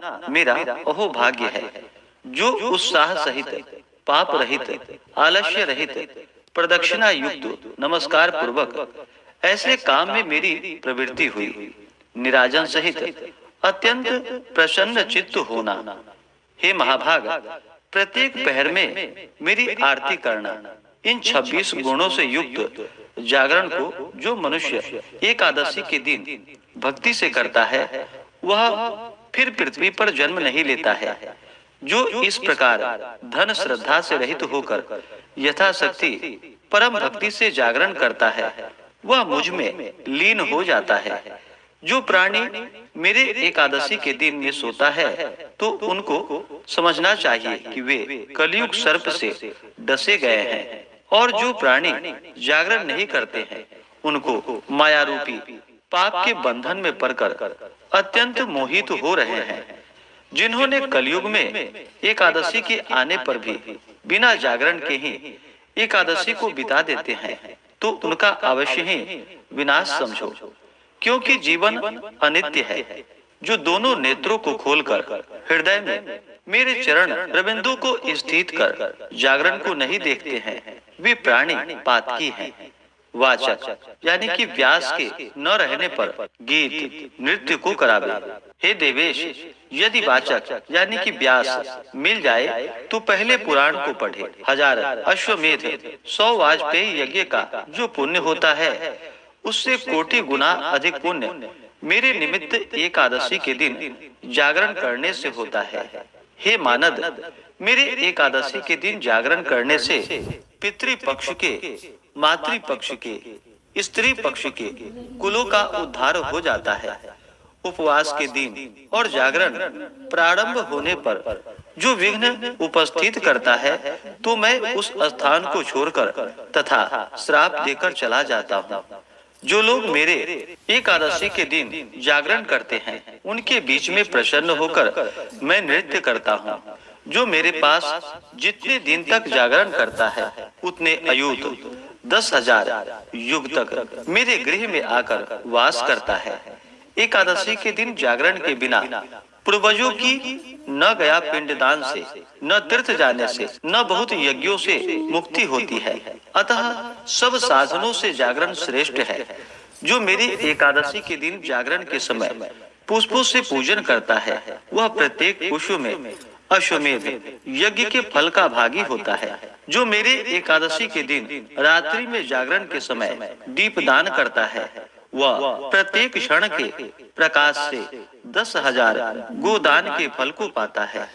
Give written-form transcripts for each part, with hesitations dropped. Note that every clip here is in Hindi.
मेरा अहो भाग्य है, जो उत्साह सहित, पाप रहित, आलस्य रहित, प्रदक्षिणा युक्त, नमस्कार पूर्वक ऐसे काम में मेरी प्रवृत्ति हुई। निराजन सहित अत्यंत प्रसन्न चित्त होना। हे महाभाग, प्रत्येक पहर में मेरी आरती करना। इन 26 गुणों से युक्त जागरण को जो मनुष्य एकादशी के दिन भक्ति से करता है, वह फिर पृथ्वी पर जन्म नहीं लेता है। जो इस प्रकार धन श्रद्धा से रहित होकर यथाशक्ति परम भक्ति से जागरण करता है, वह मुझ में लीन हो जाता है। जो प्राणी मेरे एकादशी के दिन में सोता है, तो उनको समझना चाहिए कि वे कलयुग सर्प से डसे गए हैं, और जो प्राणी जागरण नहीं करते हैं, उनको माया रूपी पाप के बंधन में पड़कर अत्यंत मोहित हो रहे हैं। जिन्होंने कलयुग में एकादशी के आने पर भी बिना जागरण के ही एकादशी को बिता देते हैं, तो उनका अवश्य ही विनाश समझो, क्योंकि जीवन अनित्य है। जो दोनों नेत्रों को खोलकर हृदय में मेरे चरण रविंदु को स्थित कर जागरण को नहीं देखते हैं, वे प्राणी पातकी हैं। वाचक यानी कि व्यास के न रहने पर गीत नृत्य को करावे। हे देवेश, यदि वाचक यानी कि व्यास मिल जाए तो पहले पुराण को पढ़े। 1000 अश्वमेध 100 वाजपेयी यज्ञ का जो पुण्य होता है, उससे कोटि गुना अधिक पुण्य मेरे निमित्त एकादशी के दिन जागरण करने से होता है। हे मानद, मेरे एकादशी के दिन जागरण करने से पितृपक्ष के, मातृपक्ष के, स्त्री पक्ष के कुलों का उद्धार हो जाता है। उपवास के दिन और जागरण प्रारंभ होने पर जो विघ्न उपस्थित करता है, तो मैं उस स्थान को छोड़कर तथा श्राप देकर चला जाता हूँ। जो लोग मेरे एकादशी के दिन जागरण करते हैं, उनके बीच में प्रसन्न होकर मैं नृत्य करता हूँ। जो मेरे पास जितने दिन तक जागरण करता है, उतने अयूत 10,000 युग तक मेरे गृह में आकर वास करता है। एकादशी के दिन जागरण के बिना पूर्वजों की न गया पिंडदान से, न तीर्थ जाने से, न बहुत यज्ञों से मुक्ति होती है। अतः सब साधनों से जागरण श्रेष्ठ है। जो मेरी एकादशी के दिन जागरण के समय पुष्पों से पूजन करता है, वह प्रत्येक पुष्प में अश्वमेध यज्ञ के फल का भागी होता है। जो मेरे एकादशी के दिन रात्रि में जागरण के समय दीप दान करता है, वह प्रत्येक क्षण के प्रकाश से 10,000 गोदान के फल को पाता है।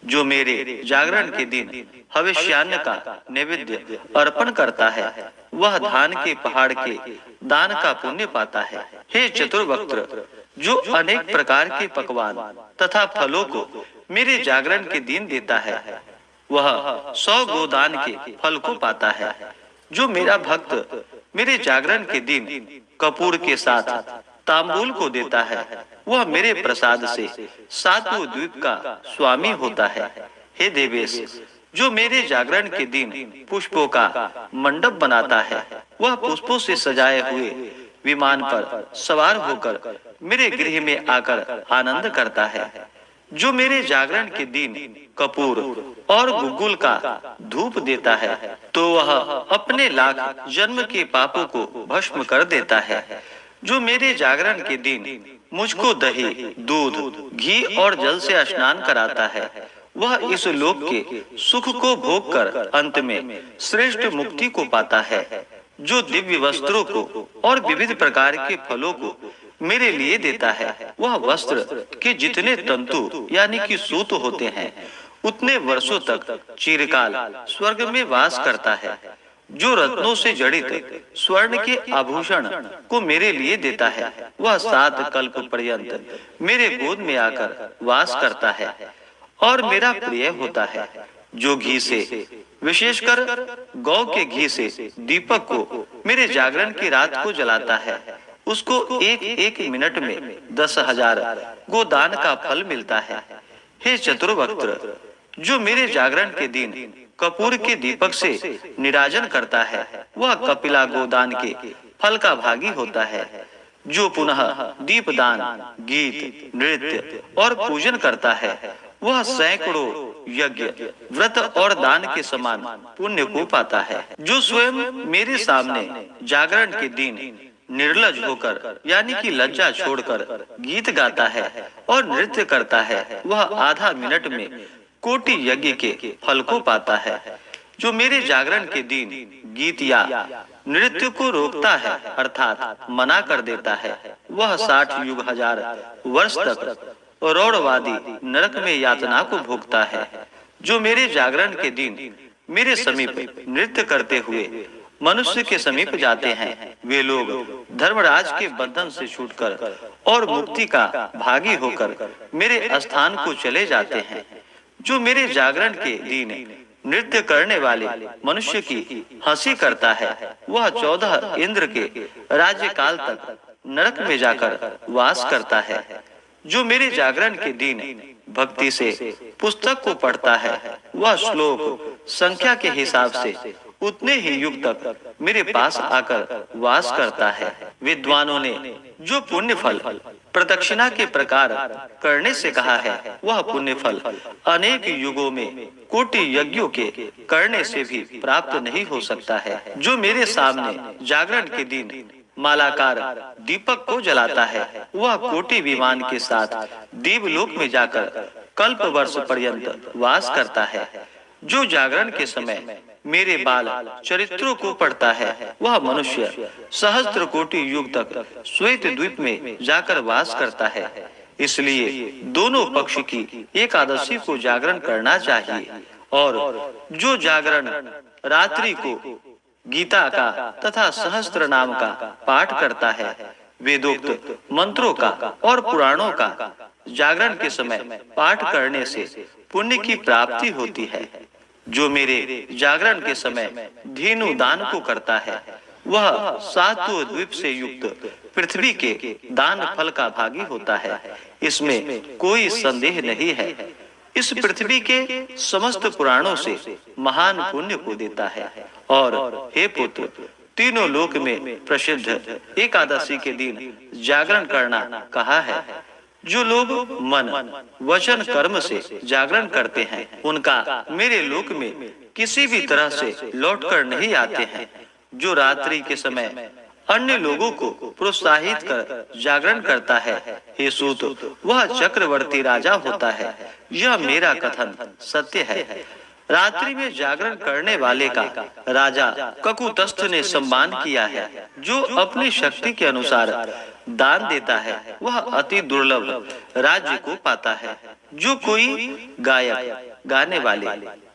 जो मेरे जागरण के दिन हविष्यान्न का नैवेद्य अर्पण करता है, वह धान के पहाड़ के दान का पुण्य पाता है। हे चतुर्वक्त्र, जो अनेक प्रकार के पकवान तथा फलों को मेरे जागरण के दिन देता है, वह 100 गोदान के फल को पाता है। जो मेरा भक्त मेरे जागरण के दिन कपूर के साथ तांबूल को देता है, वह मेरे प्रसाद से 7 द्वीप का स्वामी होता है। हे देवेश, जो मेरे जागरण के दिन पुष्पों का मंडप बनाता है, वह पुष्पों से सजाए हुए विमान पर सवार होकर मेरे गृह में आकर आनंद करता है। जो मेरे जागरण के दिन कपूर और गुग्गुल का धूप देता है, तो वह अपने लाख जन्म के पापों को भस्म कर देता है। जो मेरे जागरण के दिन मुझको दही, दूध, घी और जल से स्नान कराता है, वह इस लोक के सुख को भोग कर अंत में श्रेष्ठ मुक्ति को पाता है। जो दिव्य वस्त्रों को और विविध प्रकार के फलों को मेरे लिए देता है, वह वस्त्र के जितने तंतु यानी कि सूत होते हैं, उतने वर्षों तक चिरकाल स्वर्ग में वास करता है। जो रत्नों से जड़ित स्वर्ण के आभूषण को मेरे लिए देता है, वह 7 कल्प पर्यंत मेरे गोद में आकर वास करता है और मेरा प्रिय होता है। जो घी से, विशेषकर गौ के घी से दीपक को मेरे जागरण की रात को जलाता है, उसको एक मिनट में 10,000 गोदान का फल मिलता है। हे चतुर्वक्त्र, जो मेरे जागरण के दिन कपूर के दीपक से निराजन करता है, वह कपिला गोदान के फल का भागी होता है। जो पुनः दीपदान, गीत, नृत्य और पूजन करता है, वह सैकड़ों यज्ञ, व्रत और दान के समान पुण्य को पाता है। जो स्वयं मेरे सामने जागरण के दिन निर्लज होकर यानी कि लज्जा छोड़कर गीत गाता है और नृत्य करता है, वह आधा मिनट में कोटि यज्ञ के फल को पाता है। जो मेरे जागरण के दिन गीत या नृत्य को रोकता है अर्थात मना कर देता है, वह 60 युग हजार वर्ष तक रौड़वादी नरक में यातना को भोगता है। जो मेरे जागरण के दिन मेरे समीप नृत्य करते हुए मनुष्य के समीप जाते हैं, वे लोग धर्मराज के बंधन से छूटकर और मुक्ति का भागी होकर मेरे स्थान को चले जाते हैं। जो मेरे जागरण के दिन नृत्य करने वाले मनुष्य की हंसी करता है, वह 14 इंद्र के राज्य काल तक नरक में जाकर वास करता है। जो मेरे जागरण के दिन भक्ति से पुस्तक को पढ़ता है, वह श्लोक संख्या के हिसाब से उतने ही युग तक मेरे पास आकर वास करता है। विद्वानों ने जो पुण्य फल प्रदक्षिणा के प्रकार करने से कहा है, वह पुण्य फल अनेक युगों में कोटि यज्ञों के करने से भी प्राप्त नहीं हो सकता है। जो मेरे सामने जागरण के दिन मालाकार दीपक को जलाता है, वह कोटि विमान के साथ देवलोक में जाकर कल्प वर्ष पर्यंत वास करता है। जो जागरण के समय मेरे बाल चरित्रों को पढ़ता है, वह मनुष्य सहस्त्र कोटि युग तक श्वेत द्वीप में जाकर वास करता है। इसलिए दोनों पक्ष की एकादशी को जागरण करना चाहिए। और जो जागरण रात्रि को गीता का तथा सहस्त्र नाम का पाठ करता है, वेदोक्त मंत्रों का और पुराणों का जागरण के समय पाठ करने से पुण्य की प्राप्ति होती है। जो मेरे जागरण के समय धेनु दान को करता है, वह सातों द्वीप से युक्त पृथ्वी के दान फल का भागी होता है, इसमें कोई संदेह नहीं है। इस पृथ्वी के समस्त पुराणों से महान पुण्य को देता है। और हे पुत्र, तीनों लोक में प्रसिद्ध एकादशी के दिन जागरण करना कहा है। जो लोग मन, वचन, कर्म से जागरण करते हैं, उनका मेरे लोक में किसी भी तरह से लौटकर नहीं आते हैं। जो रात्रि के समय अन्य लोगों को प्रोत्साहित कर जागरण करता है, हे सूत, वह चक्रवर्ती राजा होता है। यह मेरा कथन सत्य है। रात्रि में जागरण करने वाले का राजा ककुतस्थ ने सम्मान किया है। जो अपनी शक्ति के अनुसार दान देता है, वह अति दुर्लभ राज्य को पाता है। जो कोई गायक, गाने वाले,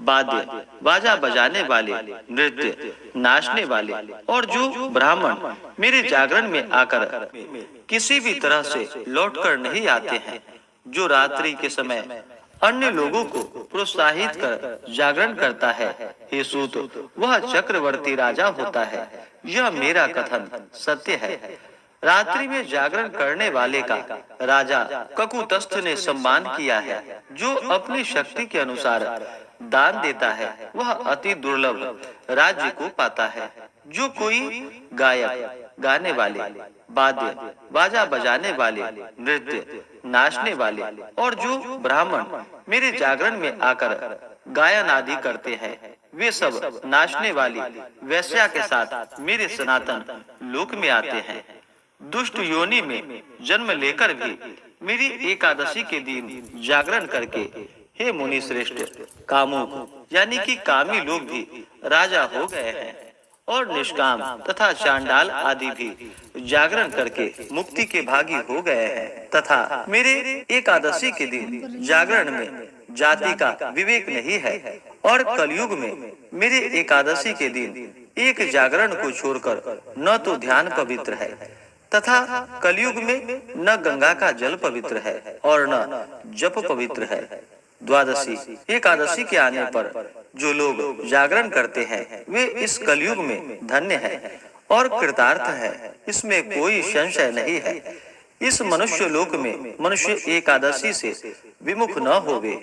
वाद्य बाजा बजाने वाले, नृत्य, नाचने वाले और जो ब्राह्मण मेरे जागरण में आकर किसी भी तरह से लौटकर नहीं आते हैं, जो रात्रि के समय अन्य लोगों को प्रोत्साहित कर जागरण करता है, हे सूत, वह चक्रवर्ती राजा होता है। यह मेरा कथन सत्य है। रात्रि में जागरण करने वाले का राजा ककुतस्थ ने सम्मान किया है। जो अपनी शक्ति के अनुसार दान देता है, वह अति दुर्लभ राज्य को पाता है। जो कोई गायक, गाने वाले, वाद्य बाजा बजाने वाले, नृत्य, नाचने वाले और जो ब्राह्मण मेरे जागरण में आकर गायन आदि करते हैं, वे सब नाचने वाली वेश्या के साथ मेरे सनातन लोक में आते हैं। दुष्ट योनि में जन्म लेकर भी मेरी एकादशी के दिन जागरण करके, हे मुनि श्रेष्ठ, कामुक यानी कि कामी लोग भी राजा हो गए हैं। और निष्काम तथा चांडाल आदि भी जागरण करके मुक्ति के भागी हो गए हैं। तथा मेरे एकादशी के दिन जागरण में जाति का विवेक नहीं है। और कलयुग में मेरे एकादशी के दिन एक जागरण को छोड़कर न तो ध्यान पवित्र है तथा कलयुग में न गंगा का जल पवित्र है और न जप पवित्र है। द्वादशी एकादशी के आने पर जो लोग जागरण करते हैं, वे इस कलयुग में धन्य हैं और कृतार्थ हैं, इसमें कोई संशय नहीं है। इस मनुष्य लोक में मनुष्य एकादशी से विमुख न होवे,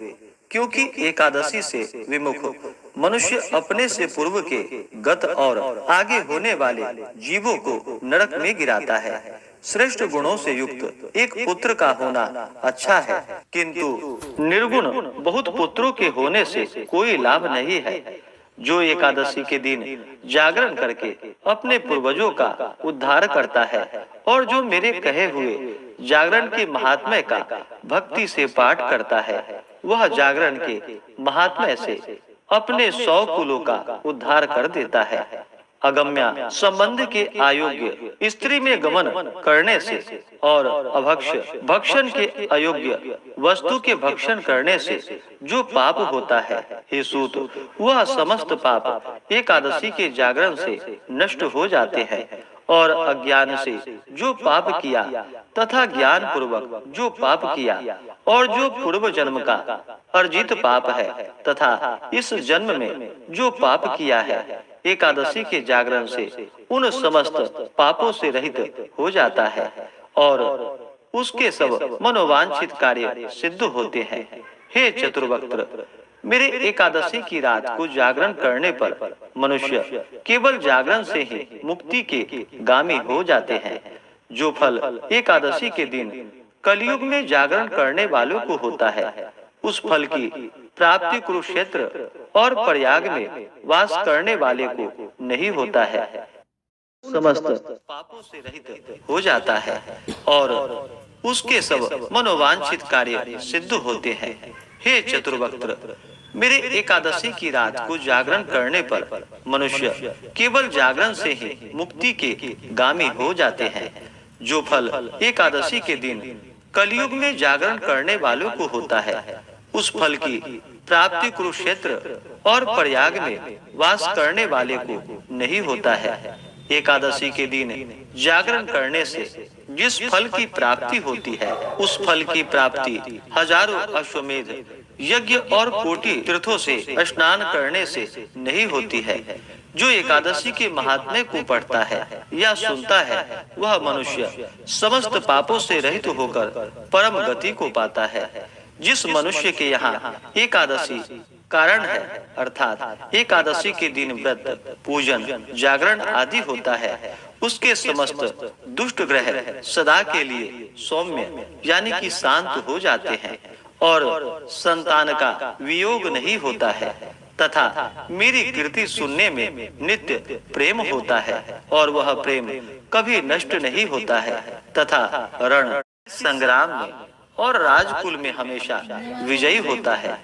क्योंकि एकादशी से विमुख मनुष्य अपने से पूर्व के गत और आगे होने वाले जीवों को नरक में गिराता है। श्रेष्ठ गुणों से युक्त एक पुत्र का होना अच्छा है, किंतु निर्गुण बहुत पुत्रों के होने से कोई लाभ नहीं है। जो एकादशी के दिन जागरण करके अपने पूर्वजों का उद्धार करता है और जो मेरे कहे हुए जागरण के महात्म्य का भक्ति से पाठ करता है, वह जागरण के महात्म्य से अपने 100 कुलों का उद्धार कर देता है। अगम्या संबंध के अयोग्य स्त्री में गमन करने से और अभक्ष्य भक्षण के अयोग्य वस्तु के भक्षण करने से जो पाप होता है, हे सूत, वह समस्त पाप एकादशी के जागरण से नष्ट हो जाते हैं। और अज्ञान से जो पाप किया तथा ज्ञान पूर्वक जो पाप किया और जो पूर्व जन्म का अर्जित पाप है तथा इस जन्म में जो पाप किया है, एकादशी के जागरण से उन समस्त पापों से रहित हो जाता है और उसके सब मनोवांछित कार्य सिद्ध होते हैं। हे चतुर्वक्त्र, मेरे एकादशी की रात को जागरण करने पर मनुष्य केवल जागरण से ही मुक्ति के गामी हो जाते हैं। जो फल एकादशी के दिन कलयुग में जागरण करने वालों को होता है, उस फल की प्राप्ति कुरुक्षेत्र और प्रयाग में वास करने वाले को नहीं होता है। समस्त पापों से रहित हो जाता है और उसके सब मनोवांछित कार्य सिद्ध होते हैं। हे चतुर्वक्त्र, मेरे एकादशी की रात को जागरण करने पर मनुष्य केवल जागरण से ही मुक्ति के गामी हो जाते हैं। जो फल एकादशी के दिन कलयुग में जागरण करने वालों को होता है, उस फल की प्राप्ति कुरुक्षेत्र और प्रयाग में वास करने वाले को नहीं होता है। एकादशी के दिन जागरण करने से जिस फल की प्राप्ति होती है, उस फल की प्राप्ति हजारों अश्वमेध यज्ञ और कोटि तीर्थों से स्नान करने से नहीं होती है। जो एकादशी के महात्म्य को पढ़ता है या सुनता है, वह मनुष्य समस्त पापों से रहित होकर परम गति को पाता है। जिस मनुष्य के यहाँ एकादशी कारण है, अर्थात एकादशी के दिन व्रत, पूजन, जागरण आदि होता है, उसके समस्त दुष्ट ग्रह सदा के लिए सौम्य यानी कि शांत हो जाते हैं और संतान का वियोग नहीं होता है तथा मेरी कीर्ति सुनने में नित्य प्रेम होता है और वह प्रेम कभी नष्ट नहीं होता है तथा रण संग्राम में और राजकुल में हमेशा विजयी होता है।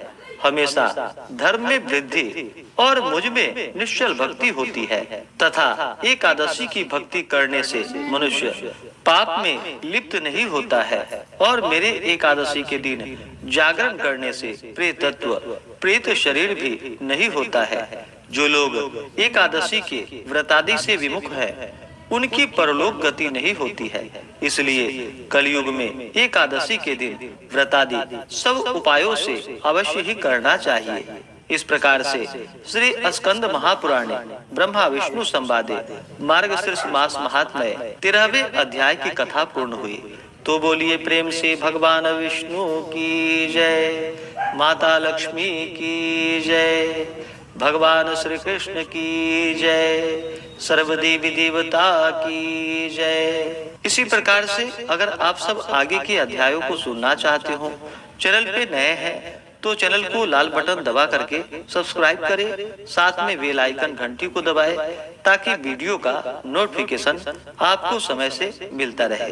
हमेशा धर्म में वृद्धि और मुझ में निश्चल भक्ति होती है तथा एकादशी की भक्ति करने से मनुष्य पाप में लिप्त नहीं होता है और मेरे एकादशी के दिन जागरण करने से प्रेतत्व प्रेत शरीर भी नहीं होता है। जो लोग एकादशी के व्रतादि से विमुख है, उनकी परलोक गति नहीं होती है। इसलिए कलयुग में एकादशी के दिन व्रतादि सब उपायों से अवश्य ही करना चाहिए। इस प्रकार से श्री स्कंद महापुराणे ब्रह्मा विष्णु संवादे मार्गशीर्ष मास महात्म्य 13वें अध्याय की कथा पूर्ण हुई। तो बोलिए प्रेम से भगवान विष्णु की जय, माता लक्ष्मी की जय, भगवान श्री कृष्ण की जय, सर्वदेवी देवता की जय। इसी प्रकार से अगर आप सब आगे के अध्यायों को सुनना चाहते हो, चैनल पे नए हैं तो चैनल को लाल बटन दबा करके सब्सक्राइब करें, साथ में बेल आइकन घंटी को दबाएं ताकि वीडियो का नोटिफिकेशन आपको समय से मिलता रहे।